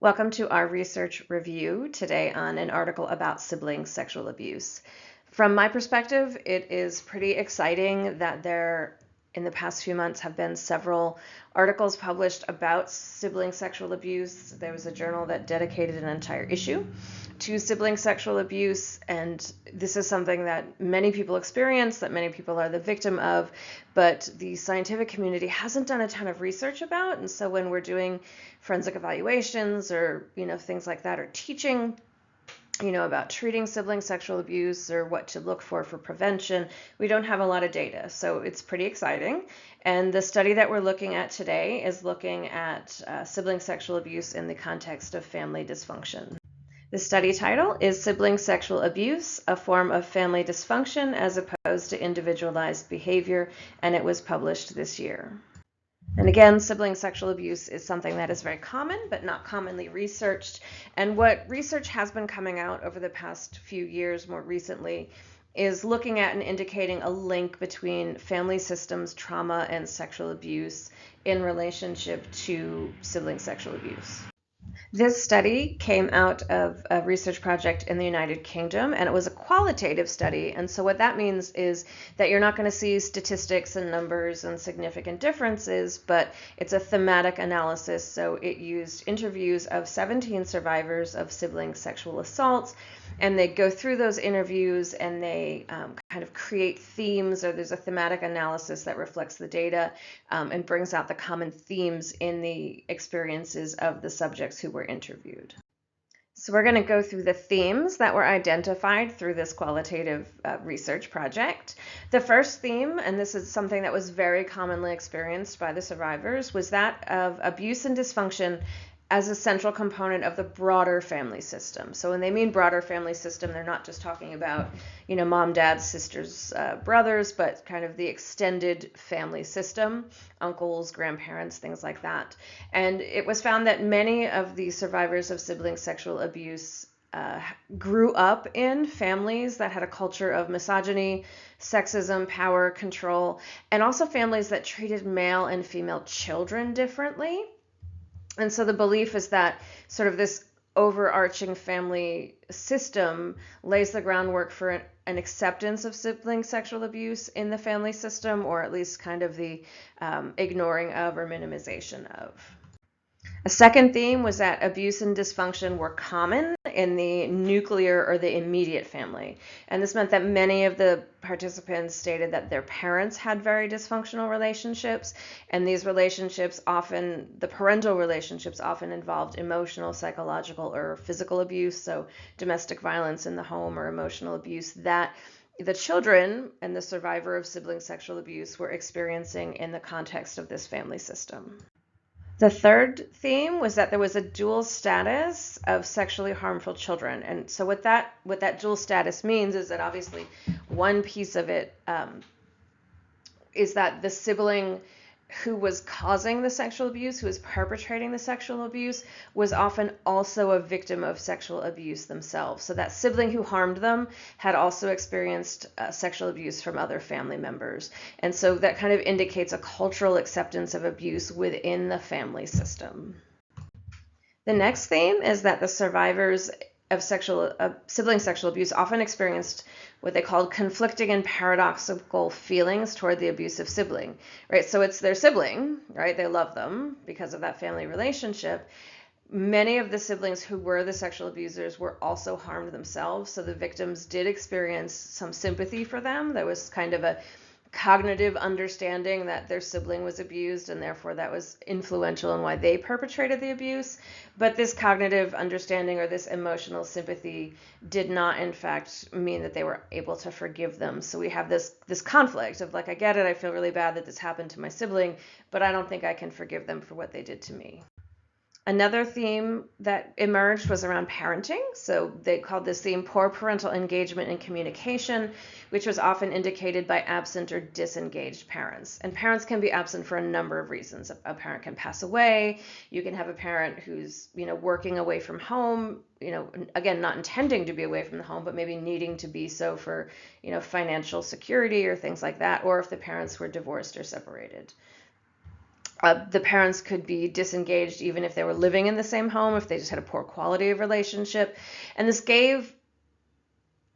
Welcome to our research review today on an article about sibling sexual abuse. From my perspective, it is pretty exciting that in the past few months, have been several articles published about sibling sexual abuse. There was a journal that dedicated an entire issue to sibling sexual abuse, and this is something that many people experience, that many people are the victim of, but the scientific community hasn't done a ton of research about. And so when we're doing forensic evaluations or things like that, or teaching about treating sibling sexual abuse or what to look for prevention, we don't have a lot of data. So it's pretty exciting. And the study that we're looking at today is looking at sibling sexual abuse in the context of family dysfunction. The study title is Sibling Sexual Abuse, a Form of Family Dysfunction as Opposed to Individualized Behavior, and it was published this year. And again, sibling sexual abuse is something that is very common, but not commonly researched. And what research has been coming out over the past few years more recently is looking at and indicating a link between family systems, trauma, and sexual abuse in relationship to sibling sexual abuse. This study came out of a research project in the United Kingdom, and it was a qualitative study. And so what that means is that you're not going to see statistics and numbers and significant differences, but it's a thematic analysis. So it used interviews of 17 survivors of sibling sexual assaults, and they go through those interviews and they kind of create themes, or there's a thematic analysis that reflects the data and brings out the common themes in the experiences of the subjects who were interviewed. So we're going to go through the themes that were identified through this qualitative research project. The first theme, and this is something that was very commonly experienced by the survivors, was that of abuse and dysfunction as a central component of the broader family system. So when they mean broader family system, they're not just talking about, mom, dad, sisters, brothers, but kind of the extended family system, uncles, grandparents, things like that. And it was found that many of the survivors of sibling sexual abuse grew up in families that had a culture of misogyny, sexism, power, control, and also families that treated male and female children differently. And so the belief is that sort of this overarching family system lays the groundwork for an acceptance of sibling sexual abuse in the family system, or at least kind of the ignoring of or minimization of. A second theme was that abuse and dysfunction were common in the nuclear or the immediate family. And this meant that many of the participants stated that their parents had very dysfunctional relationships, and these relationships the parental relationships often involved emotional, psychological, or physical abuse, so domestic violence in the home or emotional abuse that the children and the survivor of sibling sexual abuse were experiencing in the context of this family system. The third theme was that there was a dual status of sexually harmful children. And so what that dual status means is that obviously one piece of it is that the sibling who was causing the sexual abuse, who was perpetrating the sexual abuse, was often also a victim of sexual abuse themselves. So that sibling who harmed them had also experienced sexual abuse from other family members. And so that kind of indicates a cultural acceptance of abuse within the family system. The next theme is that the survivors of sibling sexual abuse often experienced what they called conflicting and paradoxical feelings toward the abusive sibling, right? So it's their sibling, right? They love them because of that family relationship. Many of the siblings who were the sexual abusers were also harmed themselves. So the victims did experience some sympathy for them. There was kind of a cognitive understanding that their sibling was abused, and therefore that was influential in why they perpetrated the abuse. But this cognitive understanding or this emotional sympathy did not in fact mean that they were able to forgive them. So we have this conflict of like, I get it, I feel really bad that this happened to my sibling, but I don't think I can forgive them for what they did to me. Another theme that emerged was around parenting. So they called this theme poor parental engagement and communication, which was often indicated by absent or disengaged parents. And parents can be absent for a number of reasons. A parent can pass away. You can have a parent who's, working away from home, again, not intending to be away from the home, but maybe needing to be so for, financial security or things like that, or if the parents were divorced or separated. The parents could be disengaged even if they were living in the same home, if they just had a poor quality of relationship. And this gave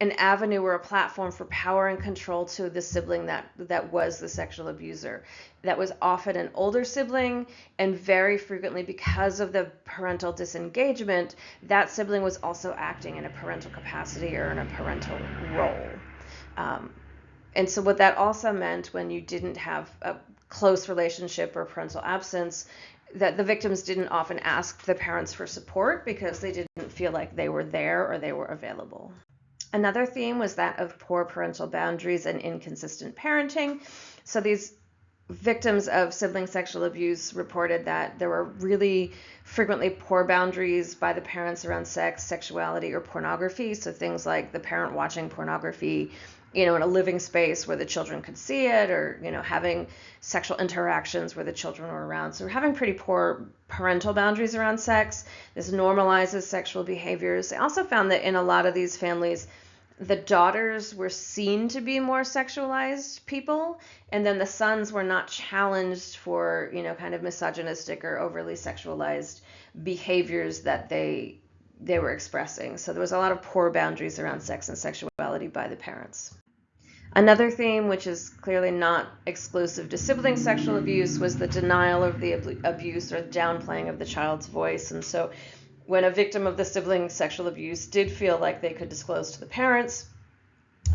an avenue or a platform for power and control to the sibling that was the sexual abuser. That was often an older sibling, and very frequently, because of the parental disengagement, that sibling was also acting in a parental capacity or in a parental role. And so what that also meant, when you didn't have a close relationship or parental absence, that the victims didn't often ask the parents for support because they didn't feel like they were there or they were available. Another theme was that of poor parental boundaries and inconsistent parenting. So these victims of sibling sexual abuse reported that there were really frequently poor boundaries by the parents around sex, sexuality, or pornography. So things like the parent watching pornography, in a living space where the children could see it, or, having sexual interactions where the children were around. So we're having pretty poor parental boundaries around sex. This normalizes sexual behaviors. They also found that in a lot of these families, the daughters were seen to be more sexualized people, and then the sons were not challenged for, kind of misogynistic or overly sexualized behaviors that they were expressing. So there was a lot of poor boundaries around sex and sexuality by the parents. Another theme, which is clearly not exclusive to sibling sexual abuse, was the denial of the abuse or downplaying of the child's voice. And so when a victim of the sibling sexual abuse did feel like they could disclose to the parents,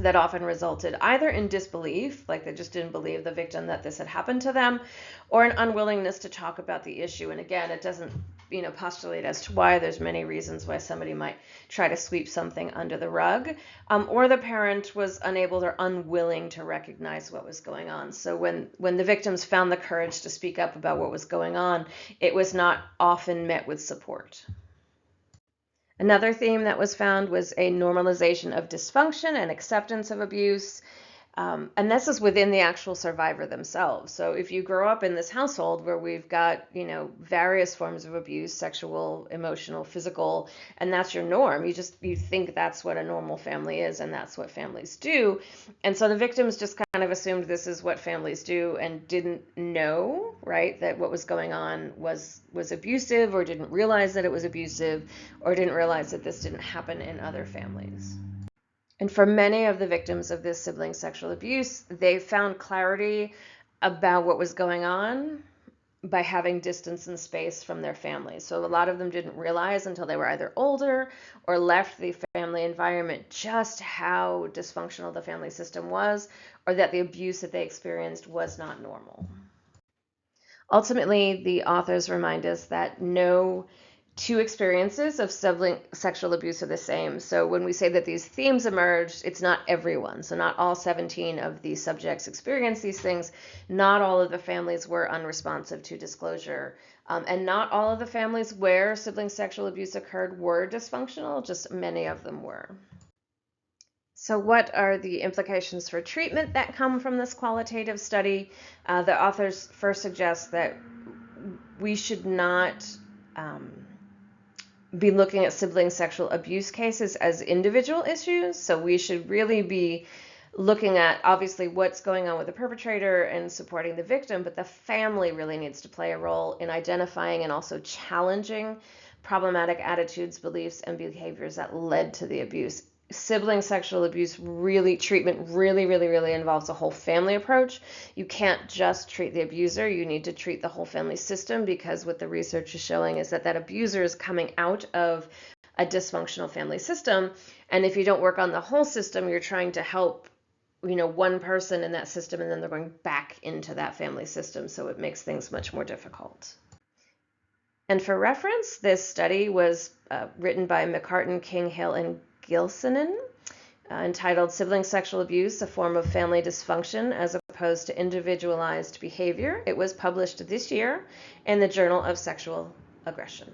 that often resulted either in disbelief, like they just didn't believe the victim that this had happened to them, or an unwillingness to talk about the issue. And again, it doesn't, postulate as to why. There's many reasons why somebody might try to sweep something under the rug, or the parent was unable or unwilling to recognize what was going on. So when the victims found the courage to speak up about what was going on, it was not often met with support. Another theme that was found was a normalization of dysfunction and acceptance of abuse. And this is within the actual survivor themselves. So if you grow up in this household where we've got, various forms of abuse, sexual, emotional, physical, and that's your norm, you think that's what a normal family is and that's what families do. And so the victims just kind of assumed this is what families do and didn't know, right, that what was going on was abusive, or didn't realize that it was abusive, or didn't realize that this didn't happen in other families. And for many of the victims of this sibling sexual abuse, they found clarity about what was going on by having distance and space from their families. So a lot of them didn't realize until they were either older or left the family environment just how dysfunctional the family system was, or that the abuse that they experienced was not normal. Ultimately, the authors remind us that no two experiences of sibling sexual abuse are the same. So when we say that these themes emerged, it's not everyone. So not all 17 of these subjects experienced these things. Not all of the families were unresponsive to disclosure. And not all of the families where sibling sexual abuse occurred were dysfunctional, just many of them were. So what are the implications for treatment that come from this qualitative study? The authors first suggest that we should not be looking at sibling sexual abuse cases as individual issues. So we should really be looking at, obviously, what's going on with the perpetrator and supporting the victim, but the family really needs to play a role in identifying and also challenging problematic attitudes, beliefs, and behaviors that led to the abuse. Sibling sexual abuse treatment really involves a whole family approach. You can't just treat the abuser, you need to treat the whole family system, because what the research is showing is that abuser is coming out of a dysfunctional family system, and if you don't work on the whole system, you're trying to help one person in that system, and then they're going back into that family system, so it makes things much more difficult. And for reference, this study was written by McCarten, King, Hill, and Gilsenan, entitled Sibling Sexual Abuse, a Form of Family Dysfunction as Opposed to Individualized Behavior. It was published this year in the Journal of Sexual Aggression.